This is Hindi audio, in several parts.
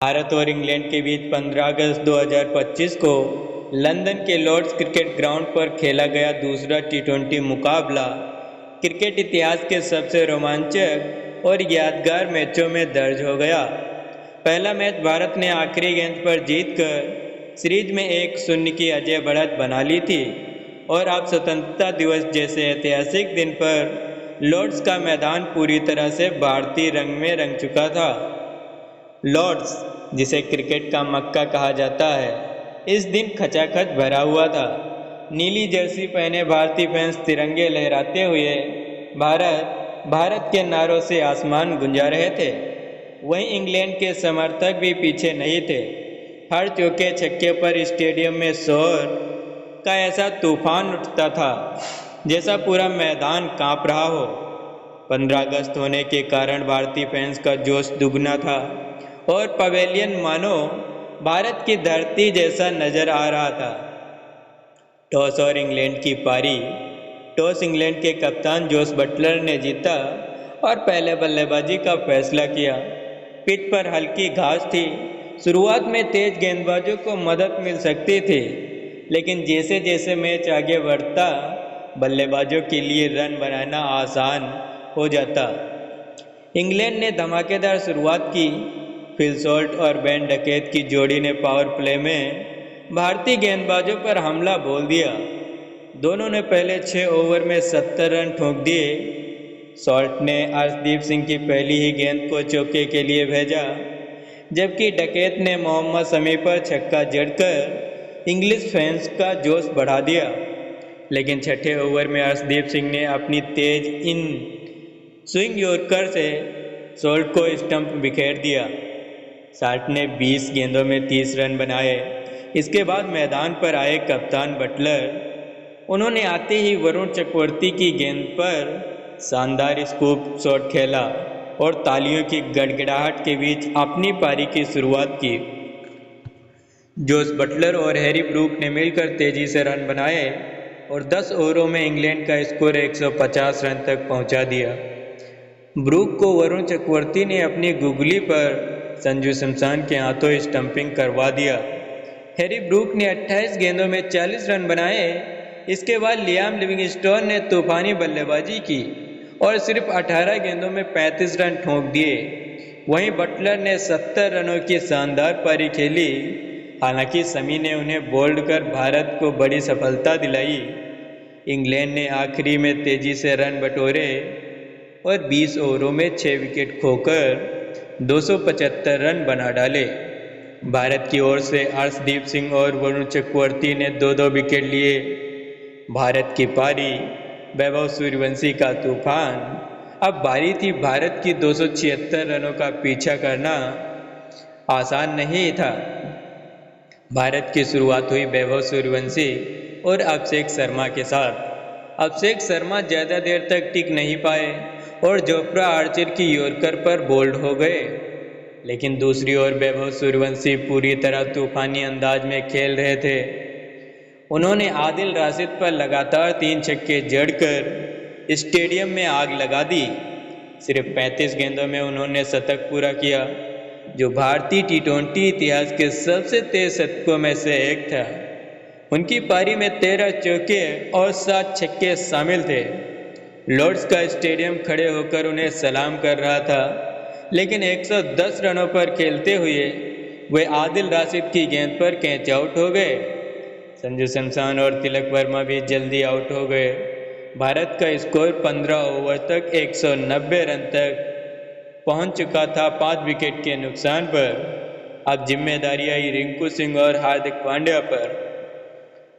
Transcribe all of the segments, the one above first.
भारत और इंग्लैंड के बीच 15 अगस्त 2025 को लंदन के लॉर्ड्स क्रिकेट ग्राउंड पर खेला गया दूसरा टी20 मुकाबला क्रिकेट इतिहास के सबसे रोमांचक और यादगार मैचों में दर्ज हो गया। पहला मैच भारत ने आखिरी गेंद पर जीतकर सीरीज में 1-0 की अजय बढ़त बना ली थी और अब स्वतंत्रता दिवस जैसे ऐतिहासिक दिन पर लॉर्ड्स का मैदान पूरी तरह से भारतीय रंग में रंग चुका था। लॉर्ड्स, जिसे क्रिकेट का मक्का कहा जाता है, इस दिन खचाखच भरा हुआ था। नीली जर्सी पहने भारतीय फैंस तिरंगे लहराते हुए भारत भारत के नारों से आसमान गुंजा रहे थे। वहीं इंग्लैंड के समर्थक भी पीछे नहीं थे। हर चौके छक्के पर स्टेडियम में शोर का ऐसा तूफान उठता था जैसा पूरा मैदान कांप रहा हो। 15 अगस्त होने के कारण भारतीय फैंस का जोश दुगना था और पवेलियन मानो भारत की धरती जैसा नजर आ रहा था। टॉस और इंग्लैंड की पारी। टॉस इंग्लैंड के कप्तान जोस बटलर ने जीता और पहले बल्लेबाजी का फैसला किया। पिच पर हल्की घास थी। शुरुआत में तेज गेंदबाजों को मदद मिल सकती थी, लेकिन जैसे जैसे मैच आगे बढ़ता बल्लेबाजों के लिए रन बनाना आसान हो जाता। इंग्लैंड ने धमाकेदार शुरुआत की। फिल सॉल्ट और बेन डकेत की जोड़ी ने पावर प्ले में भारतीय गेंदबाजों पर हमला बोल दिया। दोनों ने पहले 6 ओवर में 70 रन ठोक दिए। सॉल्ट ने अर्शदीप सिंह की पहली ही गेंद को चौके के लिए भेजा, जबकि डकेत ने मोहम्मद शमी पर छक्का जड़कर इंग्लिश फैंस का जोश बढ़ा दिया। लेकिन छठे ओवर में अर्शदीप सिंह ने अपनी तेज इन स्विंग यॉर्कर से सॉल्ट को स्टंप बिखेर दिया। सॉल्ट ने 20 गेंदों में 30 रन बनाए। इसके बाद मैदान पर आए कप्तान बटलर। उन्होंने आते ही वरुण चक्रवर्ती की गेंद पर शानदार स्कूप शॉट खेला और तालियों की गड़गड़ाहट के बीच अपनी पारी की शुरुआत की। जोस बटलर और हैरी ब्रूक ने मिलकर तेजी से रन बनाए और 10 ओवरों में इंग्लैंड का स्कोर 150 रन तक पहुंचा दिया। ब्रूक को वरुण चक्रवर्ती ने अपनी गुगली पर संजू सैमसन के हाथों स्टंपिंग करवा दिया। हैरी ब्रूक ने 28 गेंदों में 40 रन बनाए। इसके बाद लियाम लिविंगस्टोन ने तूफानी बल्लेबाजी की और सिर्फ 18 गेंदों में 35 रन ठोक दिए। वहीं बटलर ने 70 रनों की शानदार पारी खेली। हालांकि शमी ने उन्हें बोल्ड कर भारत को बड़ी सफलता दिलाई। इंग्लैंड ने आखिरी में तेजी से रन बटोरे और 20 ओवरों में 6 विकेट खोकर 275 रन बना डाले। भारत की ओर से अर्शदीप सिंह और वरुण चक्रवर्ती ने 2-2 विकेट लिए। भारत की पारी। वैभव सूर्यवंशी का तूफान। अब बारी थी भारत की 276 रनों का पीछा करना आसान नहीं था। भारत की शुरुआत हुई वैभव सूर्यवंशी और अभिषेक शर्मा के साथ। अभिषेक शर्मा ज़्यादा देर तक टिक नहीं पाए और जोफ्रा आर्चर की यॉर्कर पर बोल्ड हो गए। लेकिन दूसरी ओर वैभव सूर्यवंशी पूरी तरह तूफानी अंदाज में खेल रहे थे। उन्होंने आदिल राशिद पर लगातार 3 छक्के जड़कर स्टेडियम में आग लगा दी। सिर्फ 35 गेंदों में उन्होंने शतक पूरा किया, जो भारतीय टी20 इतिहास के सबसे तेज शतकों में से एक था। उनकी पारी में 13 चौके और 7 छक्के शामिल थे। लॉर्ड्स का स्टेडियम खड़े होकर उन्हें सलाम कर रहा था, लेकिन 110 रनों पर खेलते हुए वे आदिल राशिद की गेंद पर कैच आउट हो गए। संजू सैमसन और तिलक वर्मा भी जल्दी आउट हो गए। भारत का स्कोर 15 ओवर तक 190 रन तक पहुंच चुका था 5 विकेट के नुकसान पर। अब जिम्मेदारी आई रिंकू सिंह और हार्दिक पांड्या पर।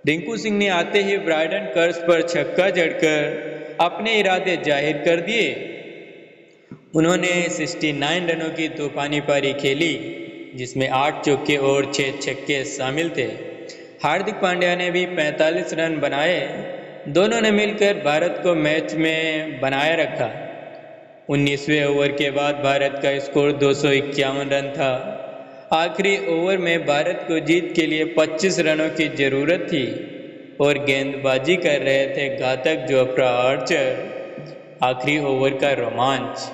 रिंकू सिंह ने आते ही ब्रायडन कर्स पर छक्का जड़कर अपने इरादे जाहिर कर दिए। उन्होंने 69 रनों की तूफानी पारी खेली, जिसमें 8 चौके और 6 छक्के शामिल थे। हार्दिक पांड्या ने भी 45 रन बनाए। दोनों ने मिलकर भारत को मैच में बनाए रखा। 19वें ओवर के बाद भारत का स्कोर 251 रन था। आखिरी ओवर में भारत को जीत के लिए 25 रनों की जरूरत थी और गेंदबाजी कर रहे थे घातक जोफ्रा आर्चर। आखिरी ओवर का रोमांच।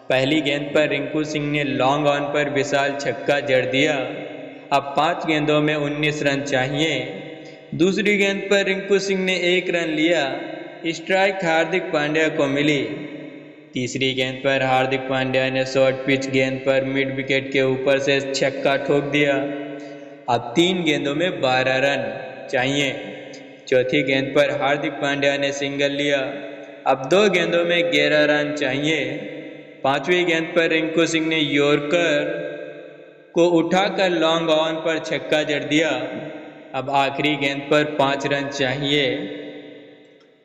पहली गेंद पर रिंकू सिंह ने लॉन्ग ऑन पर विशाल छक्का जड़ दिया। अब 5 गेंदों में 19 रन चाहिए। दूसरी गेंद पर रिंकू सिंह ने 1 रन लिया। स्ट्राइक हार्दिक पांड्या को मिली। तीसरी गेंद पर हार्दिक पांड्या ने शॉर्ट पिच गेंद पर मिड विकेट के ऊपर से छक्का ठोक दिया। अब 3 गेंदों में 12 रन चाहिए। चौथी गेंद पर हार्दिक पांड्या ने सिंगल लिया। अब 2 गेंदों में 11 रन चाहिए। पांचवी गेंद पर रिंकू सिंह ने यॉर्कर को उठाकर लॉन्ग ऑन पर छक्का जड़ दिया। अब आखिरी गेंद पर 5 रन चाहिए।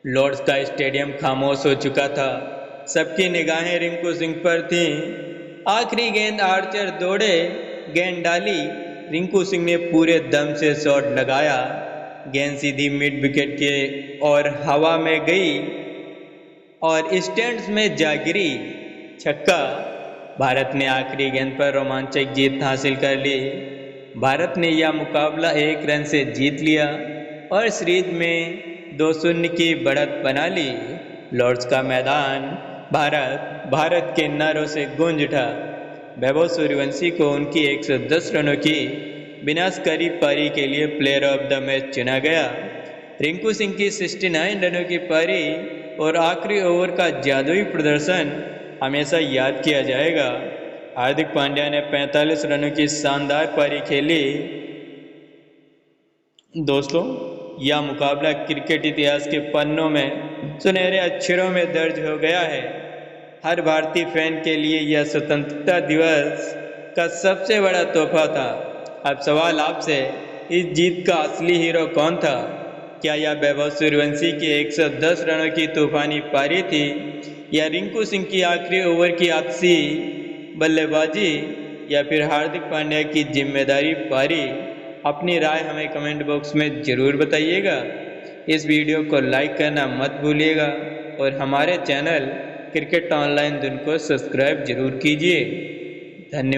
लॉर्ड्स का स्टेडियम खामोश हो चुका था। सबकी निगाहें रिंकू सिंह पर थीं। आखिरी गेंद आर्चर दौड़े, गेंद डाली। रिंकू सिंह ने पूरे दम से शॉट लगाया। गेंद सीधी मिड विकेट के और हवा में गई और स्टैंड्स में जा गिरी। छक्का। भारत ने आखिरी गेंद पर रोमांचक जीत हासिल कर ली। भारत ने यह मुकाबला 1 रन से जीत लिया और सीरीज में 2-0 की बढ़त बना ली। लॉर्ड्स का मैदान भारत के नारों से गूंज उठा। वैभव सूर्यवंशी को उनकी 110 रनों की विनाशकारी पारी के लिए प्लेयर ऑफ द मैच चुना गया। रिंकू सिंह की 69 रनों की पारी और आखिरी ओवर का जादुई प्रदर्शन हमेशा याद किया जाएगा। हार्दिक पांड्या ने 45 रनों की शानदार पारी खेली। दोस्तों, यह मुकाबला क्रिकेट इतिहास के पन्नों में सुनहरे अक्षरों में दर्ज हो गया है। हर भारतीय फैन के लिए यह स्वतंत्रता दिवस का सबसे बड़ा तोहफा था। अब सवाल आपसे, इस जीत का असली हीरो कौन था? क्या यह वैभव सूर्यवंशी की 110 रनों की तूफानी पारी थी, या रिंकू सिंह की आखिरी ओवर की आतशी बल्लेबाजी, या फिर हार्दिक पांड्या की जिम्मेदारी पारी? अपनी राय हमें कमेंट बॉक्स में ज़रूर बताइएगा। इस वीडियो को लाइक करना मत भूलिएगा और हमारे चैनल क्रिकेट ऑनलाइन धुन को सब्सक्राइब जरूर कीजिए। धन्यवाद।